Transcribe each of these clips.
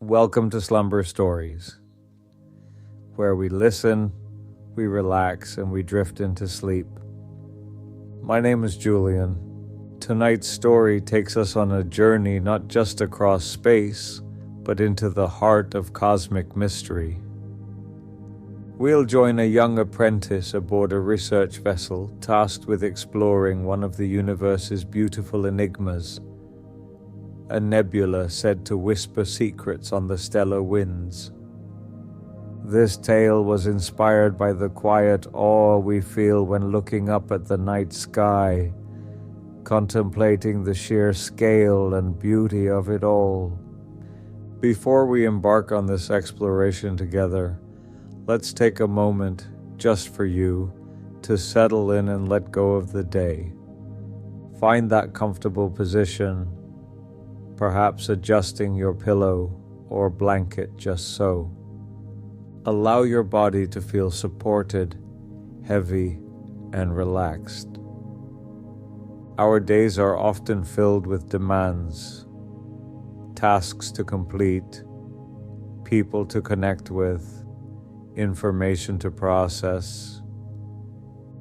Welcome to Slumber Stories, where we listen, we relax, and we drift into sleep. My name is Julian. Tonight's story takes us on a journey not just across space, but into the heart of cosmic mystery. We'll join a young apprentice aboard a research vessel tasked with exploring one of the universe's beautiful enigmas, a nebula said to whisper secrets on the stellar winds. This tale was inspired by the quiet awe we feel when looking up at the night sky, contemplating the sheer scale and beauty of it all. Before we embark on this exploration together, let's take a moment, just for you, to settle in and let go of the day. Find that comfortable position, perhaps adjusting your pillow or blanket just so. Allow your body to feel supported, heavy, and relaxed. Our days are often filled with demands, tasks to complete, people to connect with, information to process.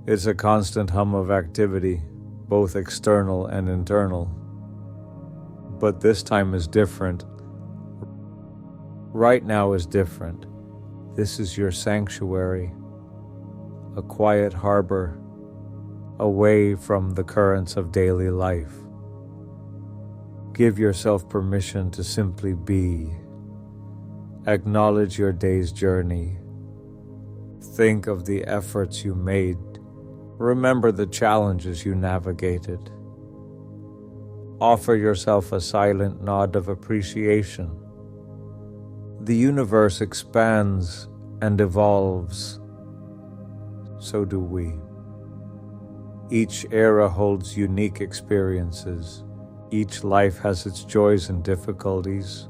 It's a constant hum of activity, both external and internal. But this time is different. Right now is different. This is your sanctuary, a quiet harbor, away from the currents of daily life. Give yourself permission to simply be. Acknowledge your day's journey. Think of the efforts you made. Remember the challenges you navigated. Offer yourself a silent nod of appreciation. The universe expands and evolves. So do we. Each era holds unique experiences. Each life has its joys and difficulties.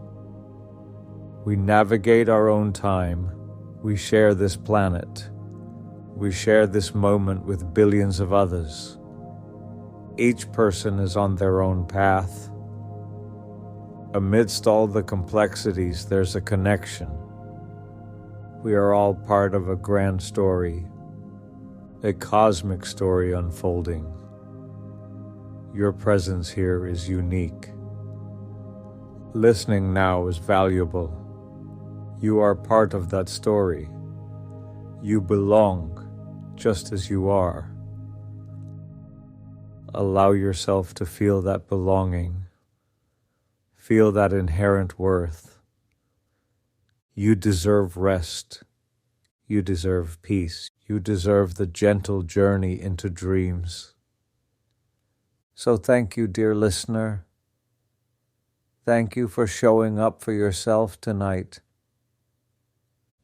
We navigate our own time. We share this planet. We share this moment with billions of others. Each person is on their own path. Amidst all the complexities, there's a connection. We are all part of a grand story, a cosmic story unfolding. Your presence here is unique. Listening now is valuable. You are part of that story. You belong just as you are. Allow yourself to feel that belonging. Feel that inherent worth. You deserve rest. You deserve peace. You deserve the gentle journey into dreams. So thank you, dear listener. Thank you for showing up for yourself tonight.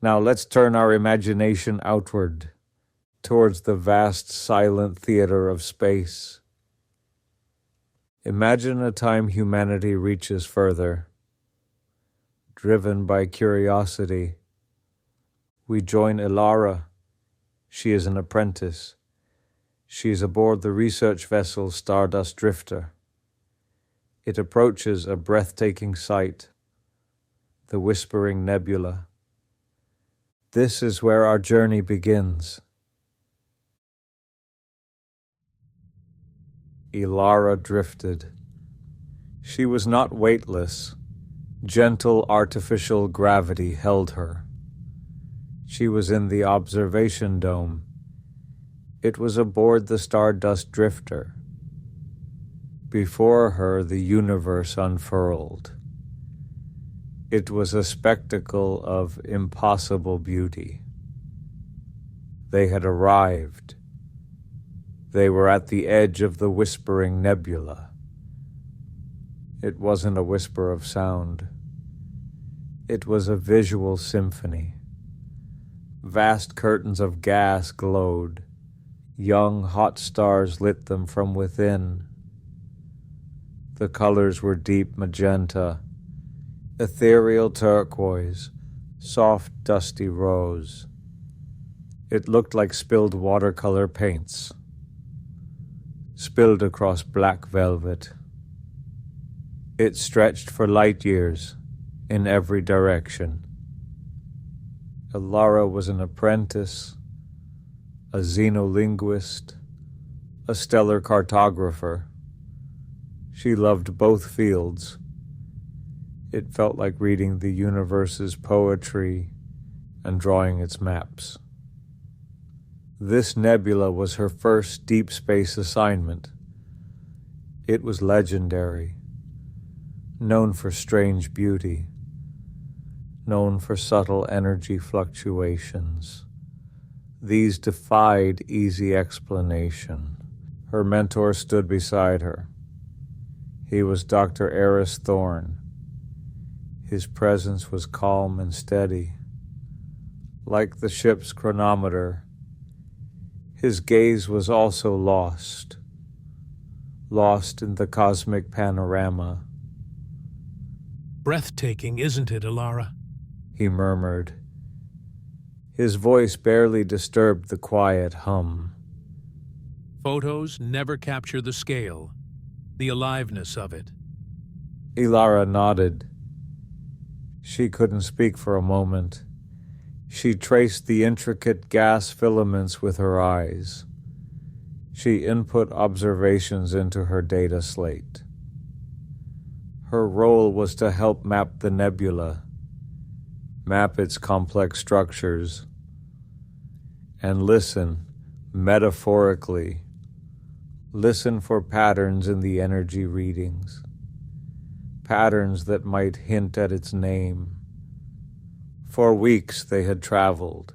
Now let's turn our imagination outward, towards the vast silent theater of space. Imagine a time humanity reaches further. Driven by curiosity, we join Elara. She is an apprentice. She is aboard the research vessel Stardust Drifter. It approaches a breathtaking sight, the Whispering Nebula. This is where our journey begins. Elara drifted. She was not weightless. Gentle artificial gravity held her. She was in the observation dome. It was aboard the Stardust Drifter. Before her, the universe unfurled. It was a spectacle of impossible beauty. They had arrived. They were at the edge of the Whispering Nebula. It wasn't a whisper of sound. It was a visual symphony. Vast curtains of gas glowed. Young, hot stars lit them from within. The colors were deep magenta, ethereal turquoise, soft, dusty rose. It looked like spilled watercolor paints, spilled across black velvet. It stretched for light years, in every direction. Elara was an apprentice, a xenolinguist, a stellar cartographer. She loved both fields. It felt like reading the universe's poetry and drawing its maps. This nebula was her first deep space assignment. It was legendary, known for strange beauty, known for subtle energy fluctuations. These defied easy explanation. Her mentor stood beside her. He was Dr. Eris Thorne. His presence was calm and steady. Like the ship's chronometer, his gaze was also lost in the cosmic panorama. Breathtaking, isn't it, Elara? He murmured. His voice barely disturbed the quiet hum. Photos never capture the scale, the aliveness of it. Elara nodded. She couldn't speak for a moment. She traced the intricate gas filaments with her eyes. She input observations into her data slate. Her role was to help map the nebula, map its complex structures, and listen, metaphorically, listen for patterns in the energy readings, patterns that might hint at its name. For weeks they had traveled.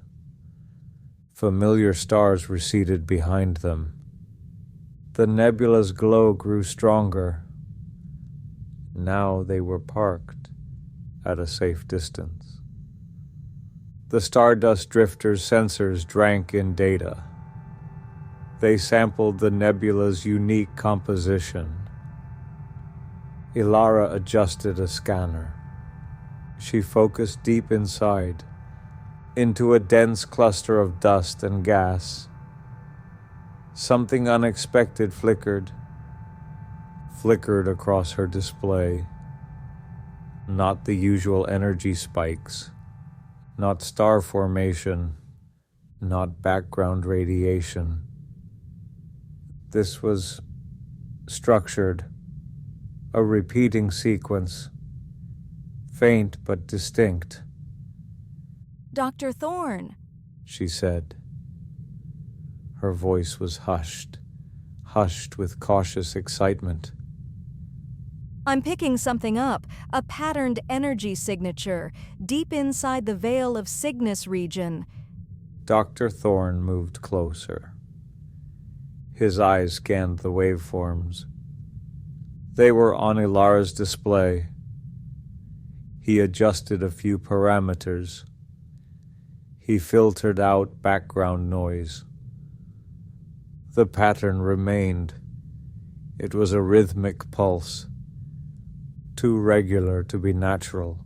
Familiar stars receded behind them. The nebula's glow grew stronger. Now they were parked at a safe distance. The Stardust Drifter's sensors drank in data. They sampled the nebula's unique composition. Elara adjusted a scanner. She focused deep inside, into a dense cluster of dust and gas. Something unexpected flickered across her display. Not the usual energy spikes, not star formation, not background radiation. This was structured, a repeating sequence, faint but distinct. Dr. Thorne, she said. Her voice was hushed with cautious excitement. I'm picking something up, a patterned energy signature, deep inside the veil of Cygnus region. Dr. Thorne moved closer. His eyes scanned the waveforms. They were on Elara's display. He adjusted a few parameters. He filtered out background noise. The pattern remained. It was a rhythmic pulse, too regular to be natural.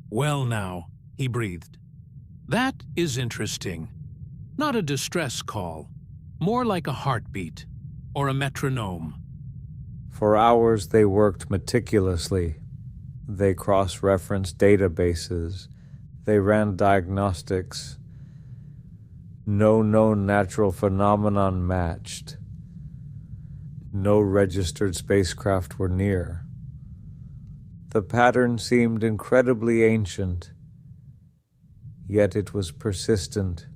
Well now, he breathed. That is interesting. Not a distress call, more like a heartbeat or a metronome. For hours they worked meticulously. They cross-referenced databases. They ran diagnostics. No known natural phenomenon matched. No registered spacecraft were near. The pattern seemed incredibly ancient, yet it was persistent.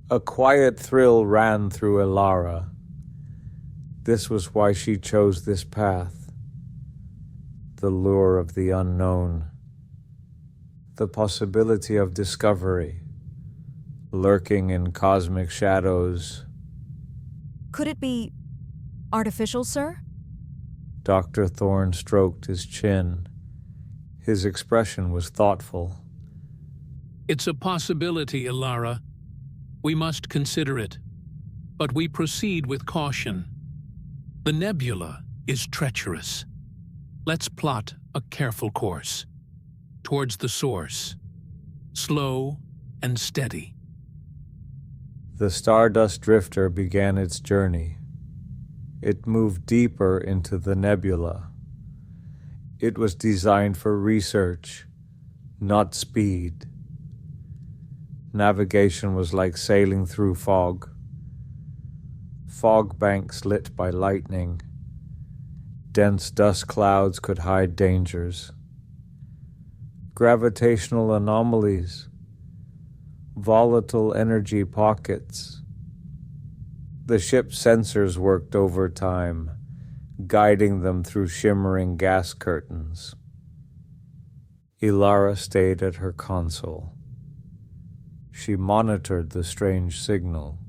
A quiet thrill ran through Elara. This was why she chose this path. The lure of the unknown. The possibility of discovery, lurking in cosmic shadows. Could it be artificial, sir? Dr. Thorne stroked his chin. His expression was thoughtful. It's a possibility, Elara. We must consider it. But we proceed with caution. The nebula is treacherous. Let's plot a careful course. Towards the source. Slow and steady. The Stardust Drifter began its journey. It moved deeper into the nebula. It was designed for research, not speed. Navigation was like sailing through fog. Fog banks lit by lightning. Dense dust clouds could hide dangers. Gravitational anomalies. Volatile energy pockets. The ship's sensors worked overtime, guiding them through shimmering gas curtains. Elara stayed at her console. She monitored the strange signal.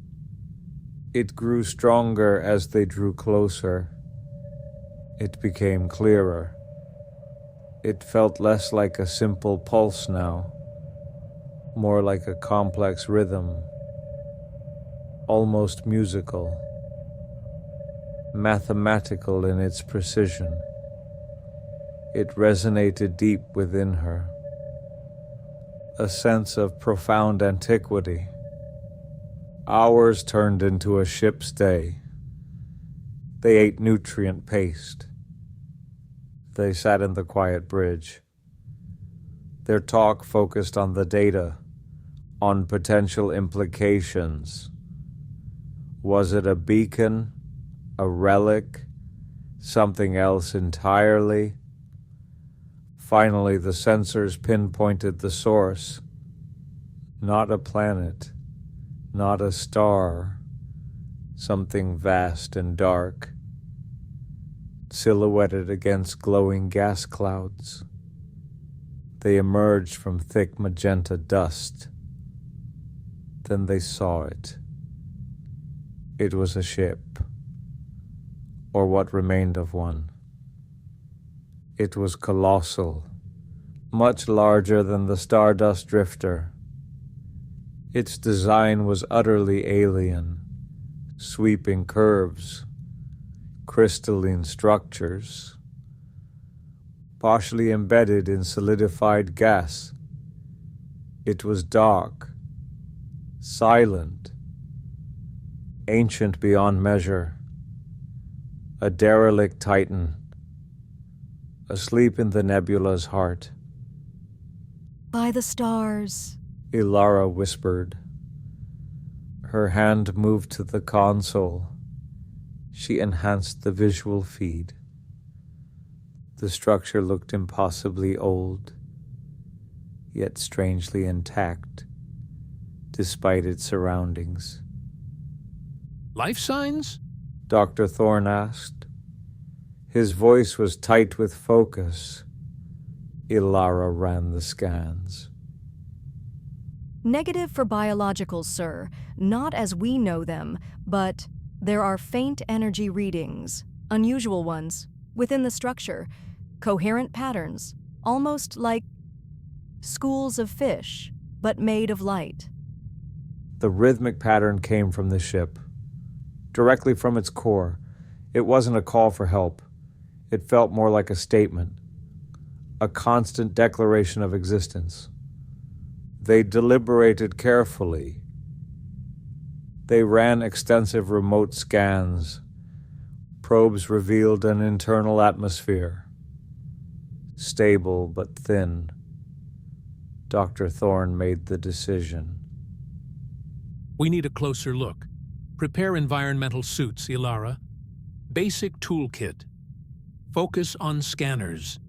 It grew stronger as they drew closer. It became clearer. It felt less like a simple pulse now, more like a complex rhythm, almost musical, mathematical in its precision. It resonated deep within her, a sense of profound antiquity. Hours turned into a ship's day. They ate nutrient paste. They sat in the quiet bridge. Their talk focused on the data, on potential implications. Was it a beacon, a relic, something else entirely? Finally, the sensors pinpointed the source. Not a planet, not a star, something vast and dark, silhouetted against glowing gas clouds. They emerged from thick magenta dust. Then they saw it. It was a ship, or what remained of one. It was colossal, much larger than the Stardust Drifter. Its design was utterly alien, sweeping curves, crystalline structures, partially embedded in solidified gas. It was dark, silent, ancient beyond measure, a derelict titan, asleep in the nebula's heart. By the stars, Elara whispered. Her hand moved to the console. She enhanced the visual feed. The structure looked impossibly old, yet strangely intact, despite its surroundings. Life signs? Dr. Thorne asked. His voice was tight with focus. Elara ran the scans. negative for biologicals, sir, not as we know them, but there are faint energy readings, unusual ones, within the structure, coherent patterns, almost like schools of fish, but made of light. The rhythmic pattern came from the ship, directly from its core. It wasn't a call for help. It felt more like a statement, a constant declaration of existence. They deliberated carefully. They ran extensive remote scans. Probes revealed an internal atmosphere, stable but thin. Dr. Thorne made the decision. We need a closer look. Prepare environmental suits, Elara. Basic toolkit. Focus on scanners.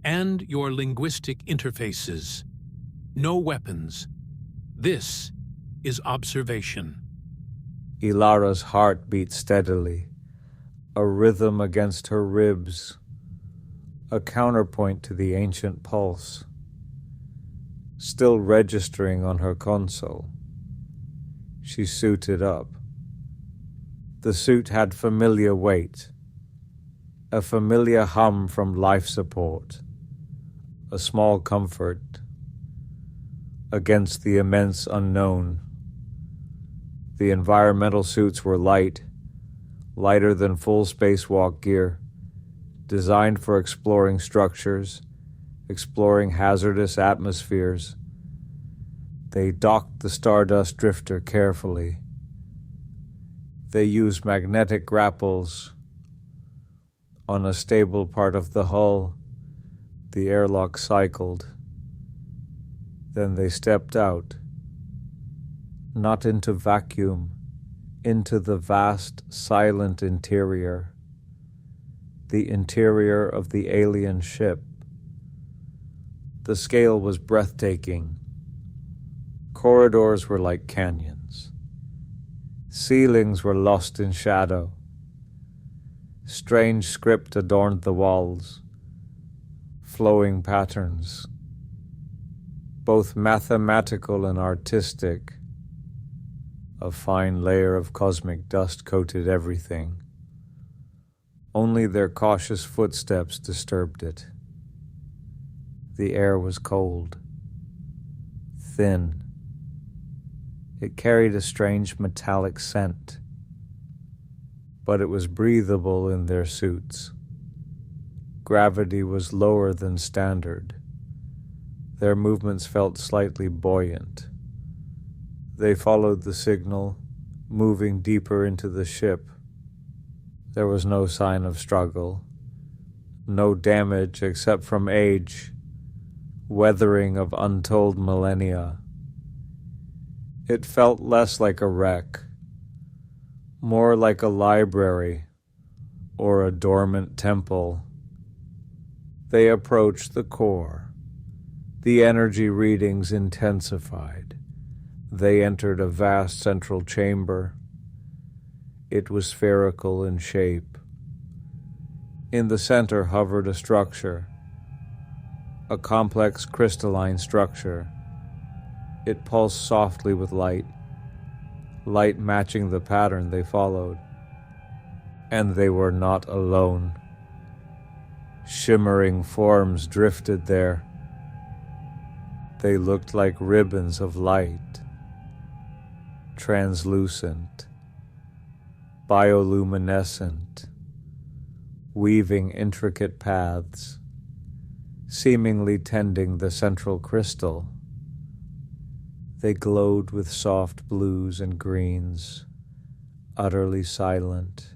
And your linguistic interfaces. No weapons. This is observation. Elara's heart beat steadily, a rhythm against her ribs, a counterpoint to the ancient pulse, still registering on her console. She suited up. The suit had familiar weight, a familiar hum from life support, a small comfort against the immense unknown. The environmental suits were light, lighter than full spacewalk gear, designed for exploring structures, exploring hazardous atmospheres. They docked the Stardust Drifter carefully. They used magnetic grapples on a stable part of the hull The airlock cycled. Then they stepped out, not into vacuum, into the vast, silent interior, the interior of the alien ship. The scale was breathtaking. Corridors were like canyons. Ceilings were lost in shadow. Strange script adorned the walls, flowing patterns, both mathematical and artistic. A fine layer of cosmic dust coated everything. Only their cautious footsteps disturbed it. The air was cold, thin. It carried a strange metallic scent, but it was breathable in their suits. Gravity was lower than standard. Their movements felt slightly buoyant. They followed the signal, moving deeper into the ship. There was no sign of struggle, no damage except from age, weathering of untold millennia. It felt less like a wreck, more like a library or a dormant temple. They approached the core. The energy readings intensified. They entered a vast central chamber. It was spherical in shape. In the center hovered a structure, a complex crystalline structure. It pulsed softly with light matching the pattern they followed. And they were not alone. Shimmering forms drifted there. They looked like ribbons of light, translucent, bioluminescent, weaving intricate paths, seemingly tending the central crystal. They glowed with soft blues and greens, utterly silent,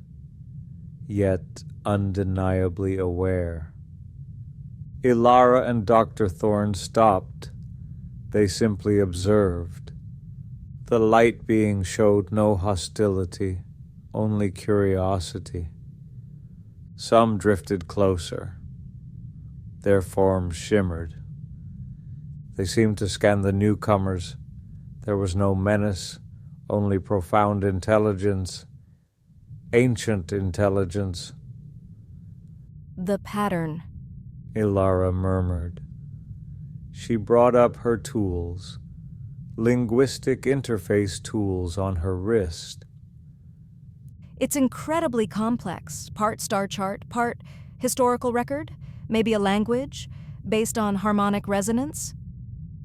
yet undeniably aware. Elara and Dr. Thorne stopped. They simply observed. The light being showed no hostility, only curiosity. Some drifted closer. Their forms shimmered. They seemed to scan the newcomers. There was no menace, only profound intelligence, ancient intelligence. The pattern, Elara murmured. She brought up her tools, linguistic interface tools on her wrist. It's incredibly complex, part star chart, part historical record, maybe a language, based on harmonic resonance.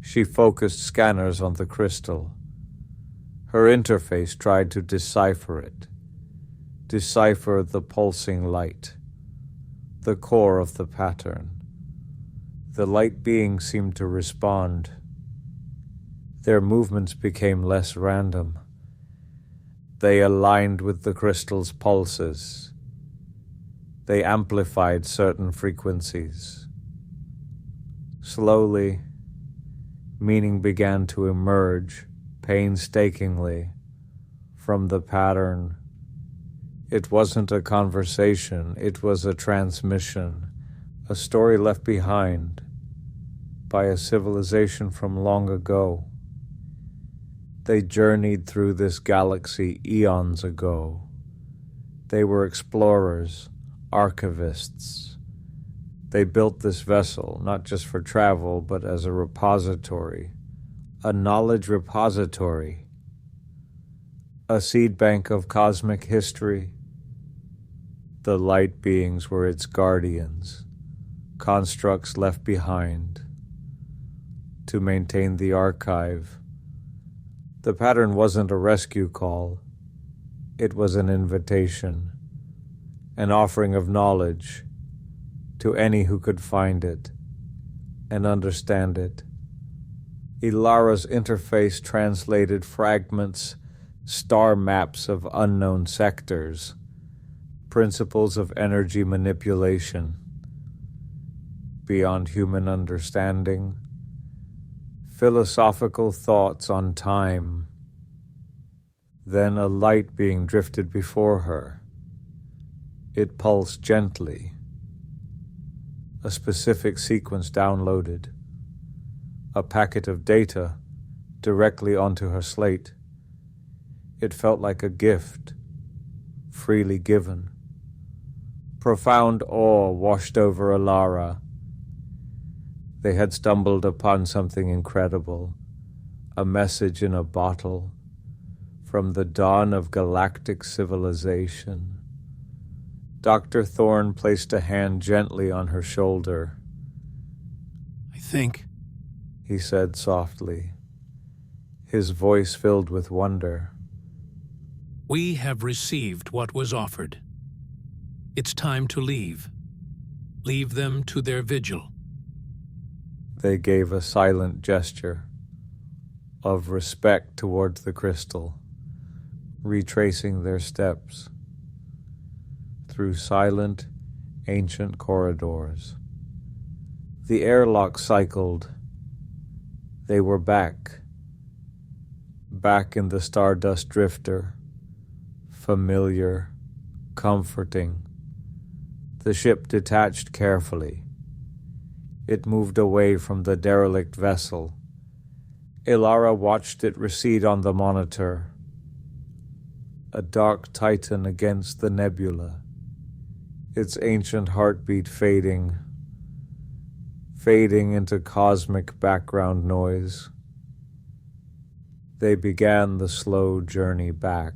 She focused scanners on the crystal. Her interface tried to decipher it, decipher the pulsing light, the core of the pattern. The light beings seemed to respond. Their movements became less random. They aligned with the crystal's pulses. They amplified certain frequencies. Slowly, meaning began to emerge painstakingly from the pattern. It wasn't a conversation, it was a transmission, a story left behind by a civilization from long ago. They journeyed through this galaxy eons ago. They were explorers, archivists. They built this vessel not just for travel, but as a repository, a knowledge repository, a seed bank of cosmic history. The light beings were its guardians, constructs left behind to maintain the archive. The pattern wasn't a rescue call. It was an invitation, an offering of knowledge to any who could find it and understand it. Elara's interface translated fragments, star maps of unknown sectors, principles of energy manipulation. beyond human understanding, philosophical thoughts on time, then a light being drifted before her. It pulsed gently. A specific sequence downloaded. A packet of data directly onto her slate. It felt like a gift, freely given. Profound awe washed over Elara. They had stumbled upon something incredible, a message in a bottle from the dawn of galactic civilization. Dr. Thorne placed a hand gently on her shoulder. I think, he said softly, his voice filled with wonder. We have received what was offered. It's time to leave. Leave them to their vigil. They gave a silent gesture of respect towards the crystal, retracing their steps through silent, ancient corridors. The airlock cycled. They were back in the Stardust Drifter, familiar, comforting. The ship detached carefully. It moved away from the derelict vessel. Elara watched it recede on the monitor, a dark titan against the nebula, its ancient heartbeat fading into cosmic background noise. They began the slow journey back,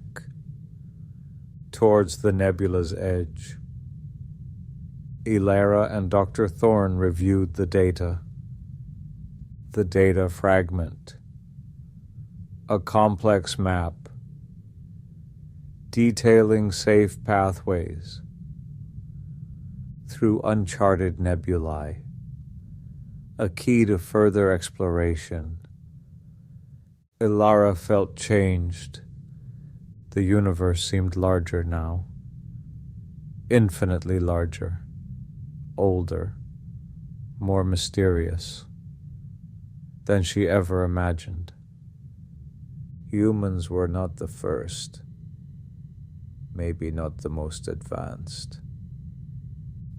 towards the nebula's edge. Elara and Dr. Thorne reviewed the data fragment, a complex map, detailing safe pathways through uncharted nebulae, a key to further exploration. Elara felt changed. The universe seemed larger now, infinitely larger, older, more mysterious than she ever imagined. Humans were not the first, maybe not the most advanced.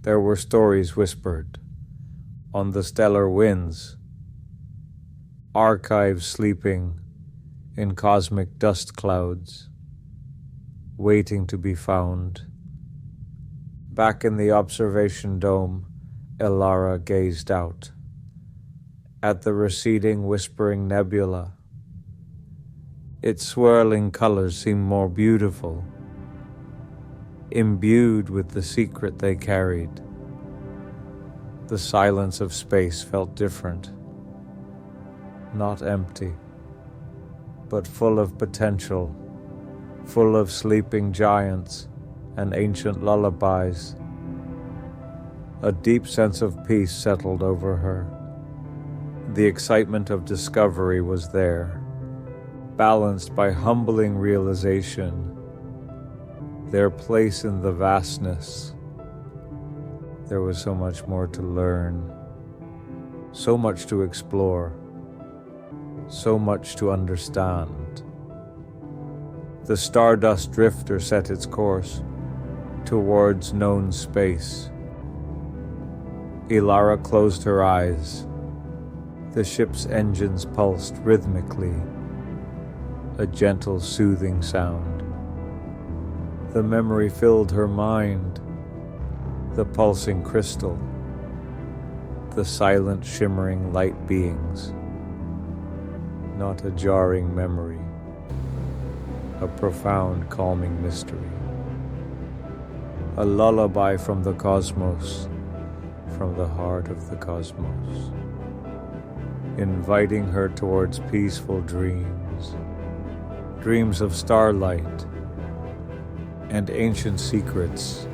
There were stories whispered on the stellar winds, archives sleeping in cosmic dust clouds, waiting to be found. Back in the observation dome, Elara gazed out at the receding Whispering Nebula. Its swirling colors seemed more beautiful, imbued with the secret they carried. The silence of space felt different, not empty, but full of potential, full of sleeping giants and ancient lullabies. A deep sense of peace settled over her. The excitement of discovery was there, balanced by humbling realization. Their place in the vastness. There was so much more to learn, so much to explore, so much to understand. The Stardust Drifter set its course towards known space. Elara closed her eyes. The ship's engines pulsed rhythmically, a gentle, soothing sound. The memory filled her mind, the pulsing crystal, the silent, shimmering light beings. Not a jarring memory, a profound, calming mystery. A lullaby from the cosmos, from the heart of the cosmos, inviting her towards peaceful dreams, dreams of starlight and ancient secrets